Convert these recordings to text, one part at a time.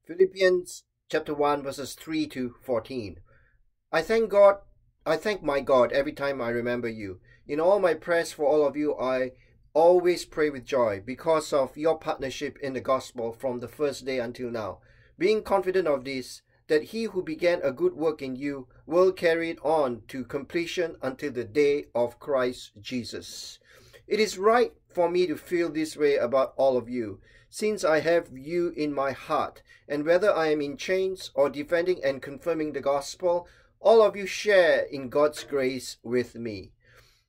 Philippians chapter 1 verses 3 to 14. I thank God, I thank my God every time I remember you. In all my prayers for all of you, I always pray with joy because of your partnership in the gospel from the first day until now. Being confident of this, that he who began a good work in you will carry it on to completion until the day of Christ Jesus. It is right for me to feel this way about all of you, since I have you in my heart, and whether I am in chains or defending and confirming the gospel, all of you share in God's grace with me.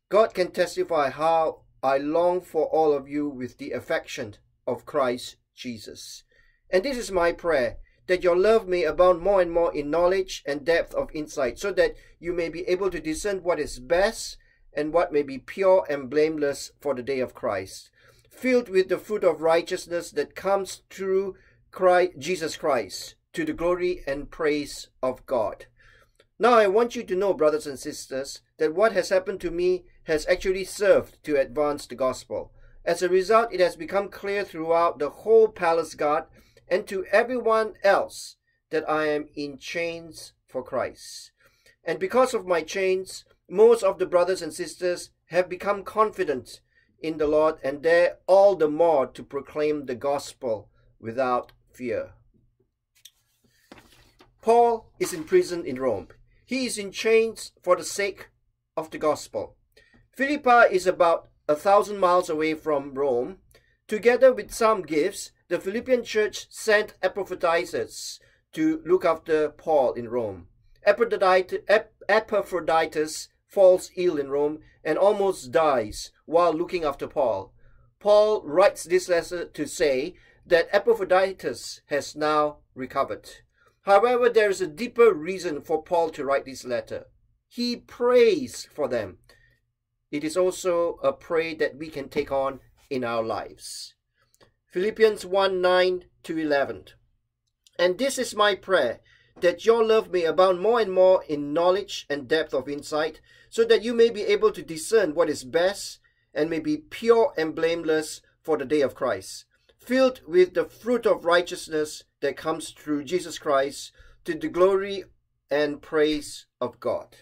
God can testify how I long for all of you with the affection of Christ Jesus. And this is my prayer, that your love may abound more and more in knowledge and depth of insight, so that you may be able to discern what is best and what may be pure and blameless for the day of Christ, filled with the fruit of righteousness that comes through Jesus Christ, to the glory and praise of God. Now I want you to know, brothers and sisters, that what has happened to me has actually served to advance the gospel. As a result, it has become clear throughout the whole palace guard and to everyone else that I am in chains for Christ. And because of my chains, most of the brothers and sisters have become confident in the Lord and dare all the more to proclaim the gospel without fear. Paul is in prison in Rome. He is in chains for the sake of the gospel. Philippi is about 1,000 miles away from Rome. Together with some gifts, the Philippian church sent Epaphroditus to look after Paul in Rome. Epaphroditus falls ill in Rome and almost dies while looking after Paul. Paul writes this letter to say that Epaphroditus has now recovered. However, there is a deeper reason for Paul to write this letter. He prays for them. It is also a prayer that we can take on in our lives. Philippians 1:9 to 11. And this is my prayer, that your love may abound more and more in knowledge and depth of insight, so that you may be able to discern what is best and may be pure and blameless for the day of Christ, filled with the fruit of righteousness that comes through Jesus Christ, to the glory and praise of God.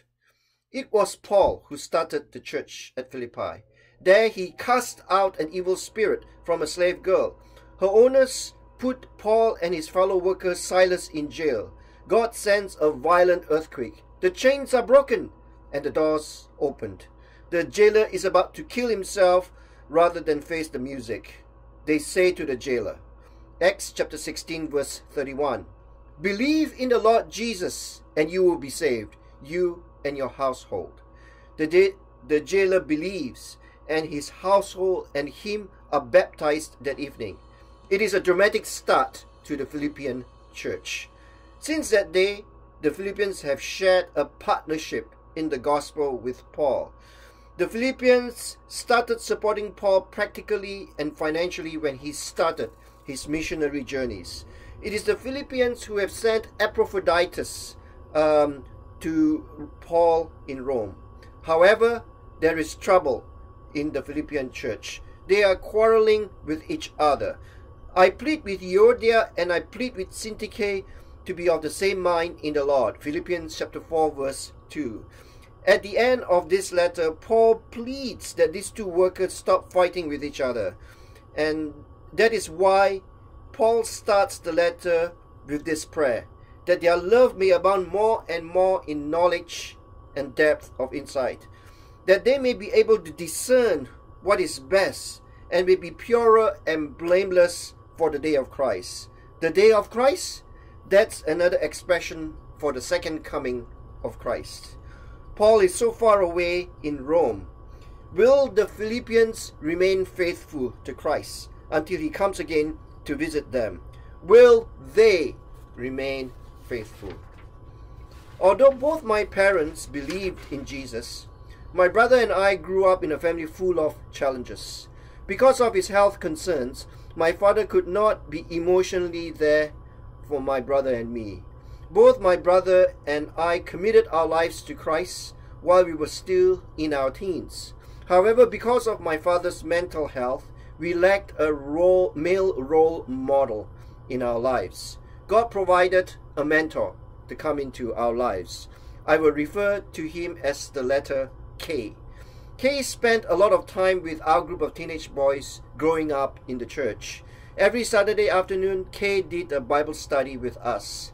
It was Paul who started the church at Philippi. There he cast out an evil spirit from a slave girl. Her owners put Paul and his fellow worker Silas in jail. God sends a violent earthquake. The chains are broken and the doors opened. The jailer is about to kill himself rather than face the music. They say to the jailer, Acts chapter 16 verse 31, believe in the Lord Jesus and you will be saved, you and your household. The jailer believes, and his household and him are baptized that evening. It is a dramatic start to the Philippian church. Since that day, the Philippians have shared a partnership in the gospel with Paul. The Philippians started supporting Paul practically and financially when he started his missionary journeys. It is the Philippians who have sent Epaphroditus to Paul in Rome. However, there is trouble in the Philippian church. They are quarreling with each other. I plead with Euodia and I plead with Syntyche to be of the same mind in the Lord. Philippians chapter 4 verse 2. At the end of this letter, Paul pleads that these two workers stop fighting with each other. And that is why Paul starts the letter with this prayer, that their love may abound more and more in knowledge and depth of insight, that they may be able to discern what is best and may be purer and blameless for the day of Christ. The day of Christ? That's another expression for the second coming of Christ. Paul is so far away in Rome. Will the Philippians remain faithful to Christ until he comes again to visit them? Will they remain faithful? Although both my parents believed in Jesus, my brother and I grew up in a family full of challenges. Because of his health concerns, my father could not be emotionally there for my brother and me. Both my brother and I committed our lives to Christ while we were still in our teens. However, because of my father's mental health, we lacked a male role model in our lives. God provided a mentor to come into our lives. I will refer to him as the letter K. K spent a lot of time with our group of teenage boys growing up in the church. Every Saturday afternoon, K did a Bible study with us.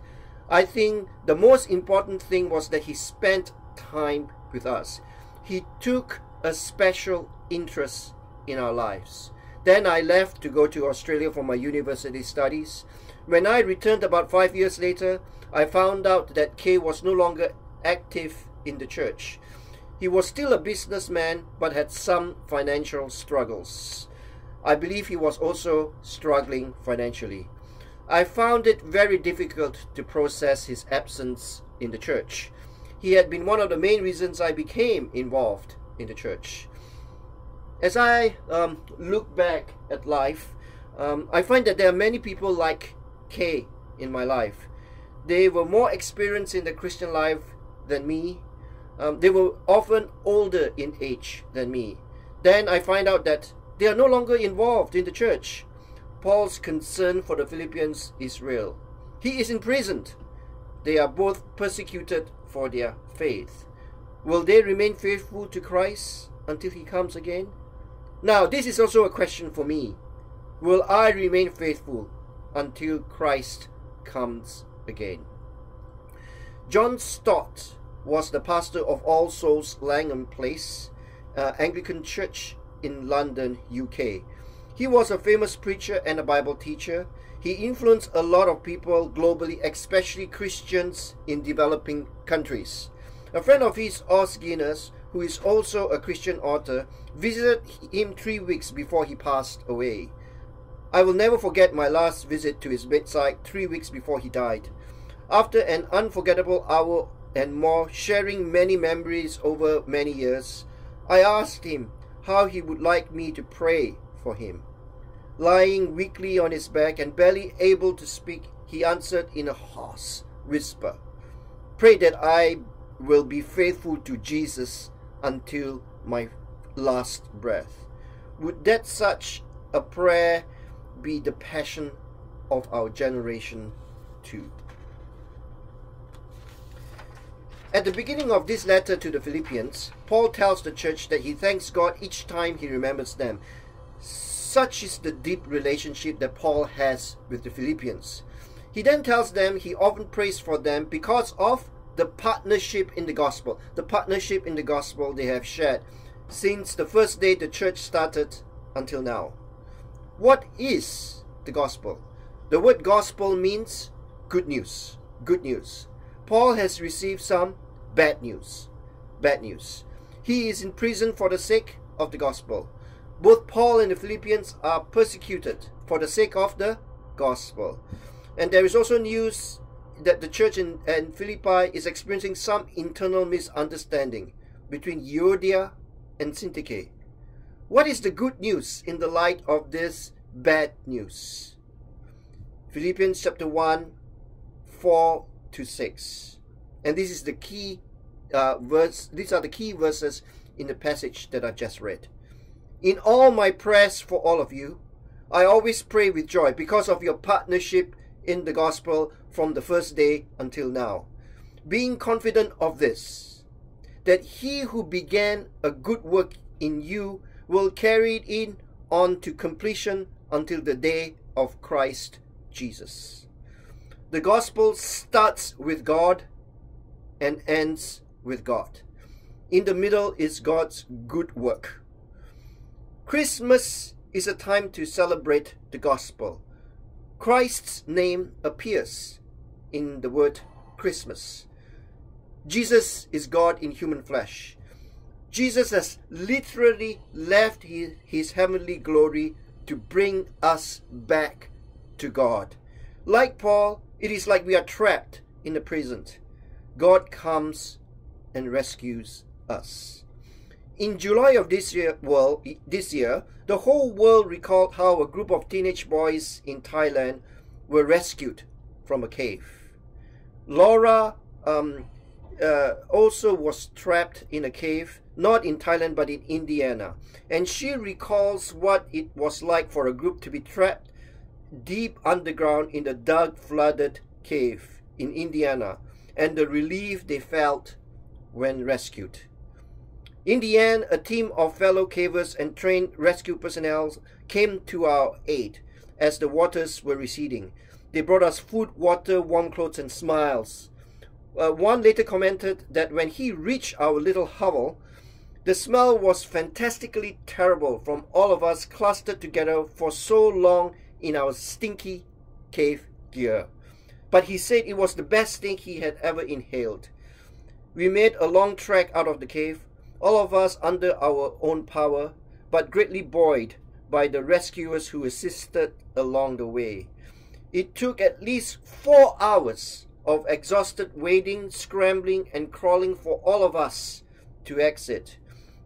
I think the most important thing was that he spent time with us. He took a special interest in our lives. Then I left to go to Australia for my university studies. When I returned about 5 years later, I found out that K was no longer active in the church. He was still a businessman but had some financial struggles. I believe he was also struggling financially. I found it very difficult to process his absence in the church. He had been one of the main reasons I became involved in the church. As I look back at life, I find that there are many people like K in my life. They were more experienced in the Christian life than me. They were often older in age than me. Then I find out that they are no longer involved in the church. Paul's concern for the Philippians is real. He is imprisoned. They are both persecuted for their faith. Will they remain faithful to Christ until he comes again? Now, this is also a question for me. Will I remain faithful until Christ comes again? John Stott was the pastor of All Souls Langham Place, Anglican Church in London, UK. He was a famous preacher and a Bible teacher. He influenced a lot of people globally, especially Christians in developing countries. A friend of his, Os Guinness, who is also a Christian author, visited him 3 weeks before he passed away. I will never forget my last visit to his bedside 3 weeks before he died. After an unforgettable hour and more, sharing many memories over many years, I asked him how he would like me to pray for him. Lying weakly on his back and barely able to speak, he answered in a hoarse whisper, "Pray that I will be faithful to Jesus until my last breath." Would that such a prayer be the passion of our generation too? At the beginning of this letter to the Philippians, Paul tells the church that he thanks God each time he remembers them. Such is the deep relationship that Paul has with the Philippians. He then tells them he often prays for them because of the partnership in the gospel. The partnership in the gospel they have shared since the first day the church started until now. What is the gospel? The word gospel means good news. Good news. Paul has received some bad news. Bad news. He is in prison for the sake of the gospel. Both Paul and the Philippians are persecuted for the sake of the gospel. And there is also news that the church in Philippi is experiencing some internal misunderstanding between Euodia and Syntyche. What is the good news in the light of this bad news? Philippians chapter 1, 4 to 6. And this is the key verse. These are the key verses in the passage that I just read. In all my prayers for all of you, I always pray with joy because of your partnership in the gospel from the first day until now, being confident of this, that he who began a good work in you will carry it on to completion until the day of Christ Jesus. The gospel starts with God and ends with God. In the middle is God's good work. Christmas is a time to celebrate the gospel. Christ's name appears in the word Christmas. Jesus is God in human flesh. Jesus has literally left his heavenly glory to bring us back to God. Like Paul, it is like we are trapped in the present. God comes and rescues us. In July of this year, the whole world recalled how a group of teenage boys in Thailand were rescued from a cave. Laura also was trapped in a cave, not in Thailand but in Indiana. And she recalls what it was like for a group to be trapped deep underground in the dark, flooded cave in Indiana and the relief they felt when rescued. In the end, a team of fellow cavers and trained rescue personnel came to our aid as the waters were receding. They brought us food, water, warm clothes, and smiles. One later commented that when he reached our little hovel, the smell was fantastically terrible from all of us clustered together for so long in our stinky cave gear. But he said it was the best thing he had ever inhaled. We made a long trek out of the cave, all of us under our own power, but greatly buoyed by the rescuers who assisted along the way. It took at least 4 hours of exhausted wading, scrambling, and crawling for all of us to exit.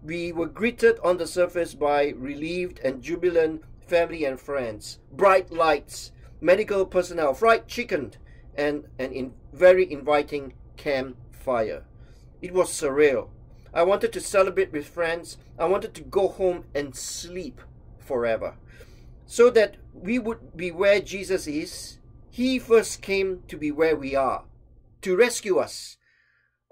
We were greeted on the surface by relieved and jubilant family and friends, bright lights, medical personnel, fried chicken, and an very inviting campfire. It was surreal. I wanted to celebrate with friends. I wanted to go home and sleep forever. So that we would be where Jesus is, he first came to be where we are, to rescue us.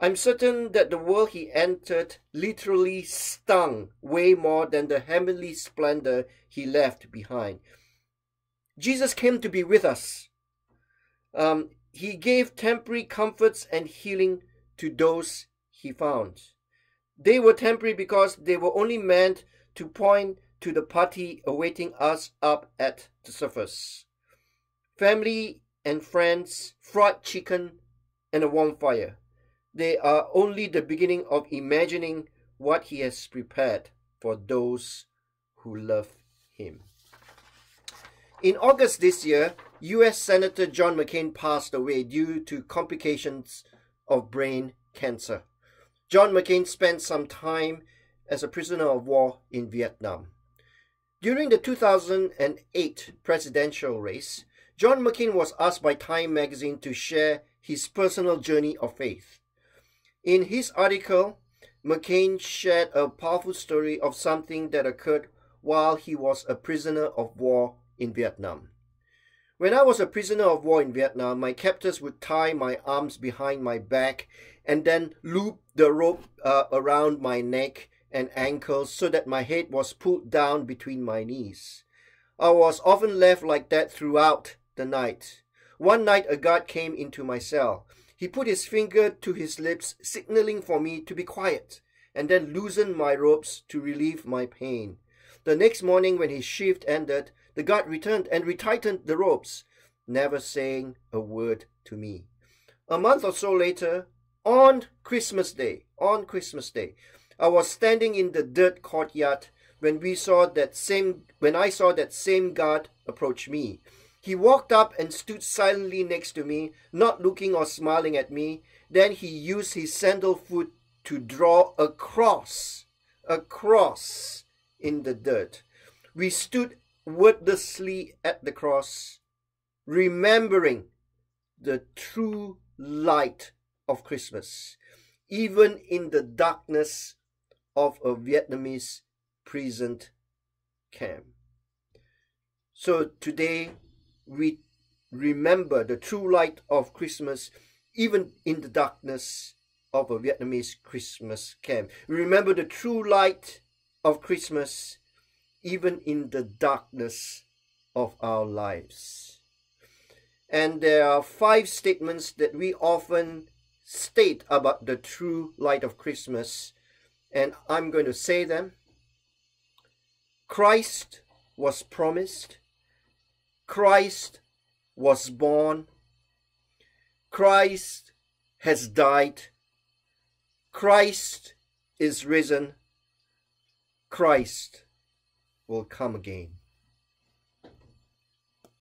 I'm certain that the world he entered literally stung way more than the heavenly splendor he left behind. Jesus came to be with us. He gave temporary comforts and healing to those he found. They were temporary because they were only meant to point to the party awaiting us up at the surface. Family and friends, fried chicken, and a warm fire. They are only the beginning of imagining what he has prepared for those who love him. In August this year, U.S. Senator John McCain passed away due to complications of brain cancer. John McCain spent some time as a prisoner of war in Vietnam. During the 2008 presidential race, John McCain was asked by Time magazine to share his personal journey of faith. In his article, McCain shared a powerful story of something that occurred while he was a prisoner of war in Vietnam. When I was a prisoner of war in Vietnam, my captors would tie my arms behind my back and then loop the rope around my neck and ankles so that my head was pulled down between my knees. I was often left like that throughout the night. One night a guard came into my cell. He put his finger to his lips, signaling for me to be quiet, and then loosened my ropes to relieve my pain. The next morning when his shift ended, the guard returned and retightened the ropes, never saying a word to me. A month or so later, on Christmas Day, I was standing in the dirt courtyard when I saw that same guard approach me. He walked up and stood silently next to me, not looking or smiling at me. Then he used his sandal foot to draw a cross in the dirt. We stood wordlessly at the cross, remembering the true light of Christmas, even in the darkness of a Vietnamese prison camp. So today we remember the true light of Christmas, even in the darkness of a Vietnamese Christmas camp. We remember the true light of Christmas, even in the darkness of our lives. And there are 5 statements that we often state about the true light of Christmas, and I'm going to say them. Christ was promised. Christ was born. Christ has died. Christ is risen. Christ will come again.